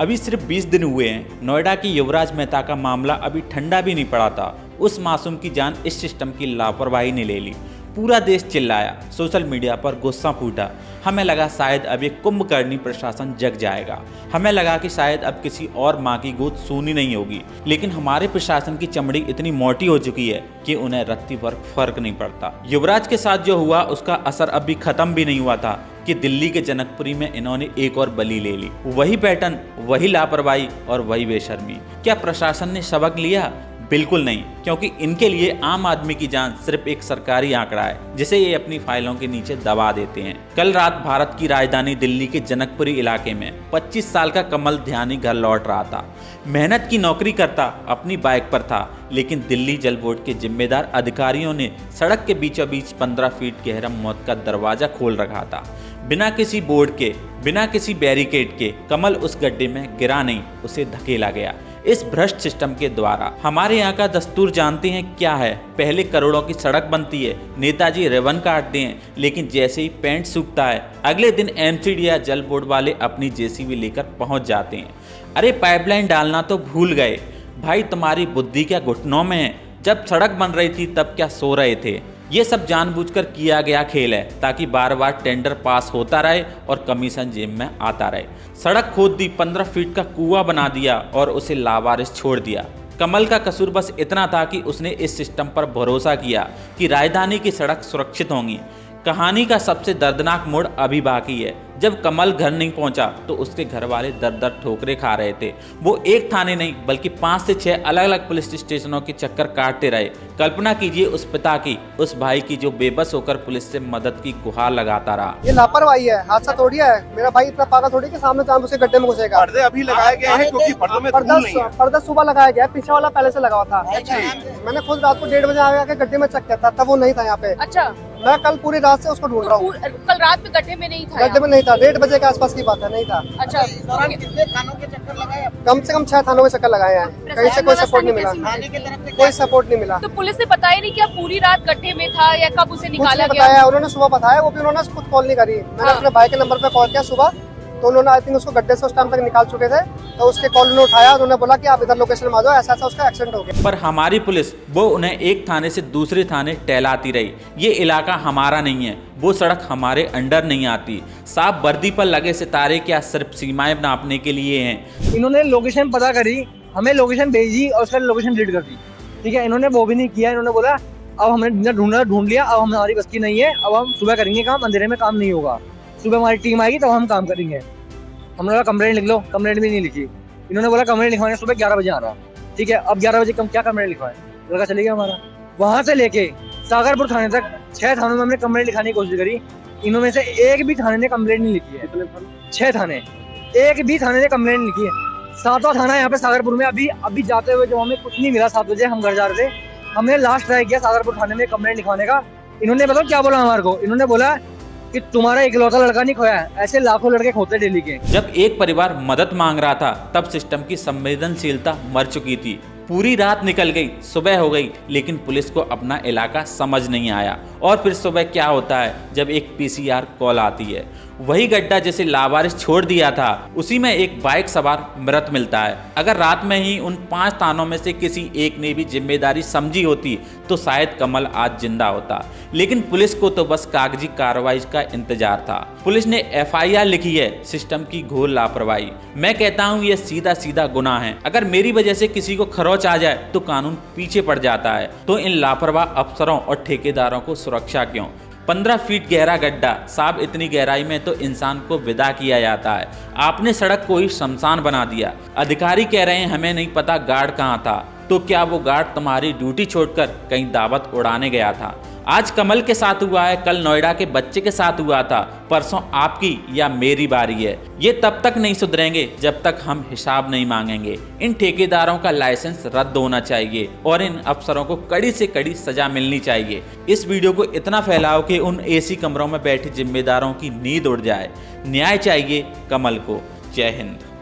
अभी सिर्फ 20 दिन हुए हैं, नोएडा की युवराज मेहता का मामला अभी ठंडा भी नहीं पड़ा था। उस मासूम की जान इस सिस्टम की लापरवाही ने ले ली। पूरा देश चिल्लाया, सोशल मीडिया पर गुस्सा फूटा। हमें लगा शायद अब ये कुंभकर्णी प्रशासन जग जाएगा। हमें लगा कि शायद अब किसी और माँ की गोद सूनी नहीं होगी। लेकिन हमारे प्रशासन की चमड़ी इतनी मोटी हो चुकी है कि उन्हें रत्ती भर फर्क नहीं पड़ता। युवराज के साथ जो हुआ उसका असर अभी खत्म भी नहीं हुआ था कि दिल्ली के जनकपुरी में इन्होंने एक और बलि ले ली। वही पैटर्न, वही लापरवाही और वही बेशर्मी। क्या प्रशासन ने सबक लिया? बिल्कुल नहीं, क्योंकि इनके लिए आम आदमी की जान सिर्फ एक सरकारी आंकड़ा है जिसे ये अपनी फाइलों के नीचे दबा देते हैं। कल रात भारत की राजधानी दिल्ली के जनकपुरी इलाके में 25 साल का कमल ध्यानी घर लौट रहा था। मेहनत की नौकरी करता अपनी बाइक पर था, लेकिन दिल्ली जल बोर्ड के जिम्मेदार अधिकारियों ने सड़क के बीचों बीच 15 फीट गहरा मौत का दरवाजा खोल रखा था। बिना किसी बोर्ड के, बिना किसी बैरिकेड के कमल उस गड्ढे में गिरा नहीं, उसे धकेला गया इस भ्रष्ट सिस्टम के द्वारा। हमारे यहाँ का दस्तूर जानते हैं क्या है? पहले करोड़ों की सड़क बनती है, नेताजी रिबन काटते हैं, लेकिन जैसे ही पेंट सूखता है अगले दिन एमसीडी या जल बोर्ड वाले अपनी जेसीबी लेकर पहुंच जाते हैं। अरे पाइपलाइन डालना तो भूल गए भाई, तुम्हारी बुद्धि क्या घुटनों में है? जब सड़क बन रही थी तब क्या सो रहे थे? ये सब जानबूझकर किया गया खेल है ताकि बार बार टेंडर पास होता रहे और कमीशन जेब में आता रहे। सड़क खोद दी, 15 फीट का कुआं बना दिया और उसे लावारिस छोड़ दिया। कमल का कसूर बस इतना था कि उसने इस सिस्टम पर भरोसा किया कि राजधानी की सड़क सुरक्षित होंगी। कहानी का सबसे दर्दनाक मोड़ अभी बाकी है। जब कमल घर नहीं पहुंचा तो उसके घर वाले दर दर ठोकरे खा रहे थे। वो एक थाने नहीं बल्कि 5 से 6 अलग अलग पुलिस स्टेशनों के चक्कर काटते रहे। कल्पना कीजिए उस पिता की, उस भाई की जो बेबस होकर पुलिस से मदद की गुहार लगाता रहा। ये लापरवाही है, हादसा थोड़ी है। मेरा भाई इतना पागल थोड़ी कि सामने चांद उसे गड्ढे में घुसेगा। पर्दे अभी लगाए गए हैं क्योंकि पर्दों में धूल नहीं है। पर्दा सुबह लगाया गया, पीछे वाला पहले से लगा हुआ था। मैंने खुद रात को 1:30 बजे आके गड्ढे में चेक किया था, तब वो नहीं था यहाँ पे। अच्छा, मैं कल पूरी रात से उसको ढूंढ रहा हूँ। कल रात में गड्ढे में नहीं था? गड्ढे में नहीं था, 1:30 बजे के आसपास की बात है, नहीं था। अच्छा, कितने थानों के चक्कर लगाए? कम से कम 6 थानों में चक्कर लगाए हैं, कहीं से कोई सपोर्ट नहीं मिला। कोई सपोर्ट नहीं मिला। तो पुलिस ने बताया नहीं क्या पूरी रात गड्ढे में था या कब उसे निकाला गया? बताया उन्होंने, सुबह बताया, वो भी उन्होंने खुद कॉल नहीं करी। मैंने अपने भाई के नंबर पे कॉल किया सुबह, तो उन्होंने आई थिंक उसको गड्ढे से उस टाइम तक निकाल चुके थे। तो उसके कॉल उन्होंने उठाया, उन्होंने बोला कि आप इधर लोकेशन में आ जाओ, ऐसा ऐसा उसका एक्सीडेंट हो गया। पर हमारी पुलिस वो उन्हें एक थाने से दूसरे थाने टहलाती रही। ये इलाका हमारा नहीं है, वो सड़क हमारे अंडर नहीं आती। साफ वर्दी पर लगे सितारे क्या सिर्फ सीमाएं नापने के लिए हैं? इन्होंने लोकेशन पता करी, हमें लोकेशन भेजी और उसका लोकेशन डिलीट कर दी। ठीक है, इन्होंने वो भी नहीं किया। इन्होंने बोला अब हमने ढूंढ लिया, अब हमारी बस की नहीं है, अब हम सुबह करेंगे काम, अंधेरे में काम नहीं होगा। सुबह हमारी टीम आएगी तो हम काम करेंगे। हमने बोला कंप्लेंट लिख लो, कंप्लेंट भी नहीं लिखी। इन्होंने बोला कंप्लेंट लिखवाने सुबह 11 बजे आ रहा। ठीक है, अब 11 बजे क्या कंप्लेंट लिखवाए? लड़का चले गया हमारा। वहां से लेके सागरपुर थाने तक 6 थानों में हमने कंप्लेंट लिखाने की कोशिश करी, इनमें से एक भी थाने ने कंप्लेंट नहीं लिखी है। 6 थाने, एक भी थाने ने कंप्लेंट लिखी है। 7वां थाना यहाँ पे सागरपुर में। अभी जाते हुए जो हमें कुछ नहीं मिला, 7 बजे हम घर जा रहे थे, हमने लास्ट ट्राई किया सागरपुर थाने में कंप्लेंट लिखवाने का। इन्होंने बताओ क्या बोला हमारे को? इन्होंने बोला कि तुम्हारा इकलौता लड़का नहीं खोया है, ऐसे लाखों लड़के खोते डेली के। जब एक परिवार मदद मांग रहा था तब सिस्टम की संवेदनशीलता मर चुकी थी। पूरी रात निकल गई, सुबह हो गई, लेकिन पुलिस को अपना इलाका समझ नहीं आया। और फिर सुबह क्या होता है जब एक पीसीआर कॉल आती है। वही गड्ढा जिसे लावारिस छोड़ दिया था, उसी में एक बाइक सवार मृत मिलता है। अगर रात में ही उन 5 थानों में से किसी एक ने भी जिम्मेदारी समझी होती तो शायद कमल आज जिंदा होता। लेकिन पुलिस को तो बस कागजी कार्रवाई का इंतजार था। पुलिस ने FIR लिखी है, सिस्टम की घोर लापरवाही। मैं कहता हूँ ये सीधा सीधा गुनाह है। अगर मेरी वजह से किसी को खरोच आ जाए तो कानून पीछे पड़ जाता है, तो इन लापरवाह अफसरों और ठेकेदारों को सुरक्षा क्यों? 15 फीट गहरा गड्ढा, साहब इतनी गहराई में तो इंसान को विदा किया जाता है। आपने सड़क को ही शमशान बना दिया। अधिकारी कह रहे हैं हमें नहीं पता गार्ड कहाँ था, तो क्या वो गार्ड तुम्हारी ड्यूटी छोड़कर कहीं दावत उड़ाने गया था? आज कमल के साथ हुआ है, कल नोएडा के बच्चे के साथ हुआ था, परसों आपकी या मेरी बारी है। ये तब तक नहीं सुधरेंगे जब तक हम हिसाब नहीं मांगेंगे। इन ठेकेदारों का लाइसेंस रद्द होना चाहिए और इन अफसरों को कड़ी से कड़ी सजा मिलनी चाहिए। इस वीडियो को इतना फैलाओ कि उन AC कमरों में बैठे जिम्मेदारों की नींद उड़ जाए। न्याय चाहिए कमल को। जय हिंद।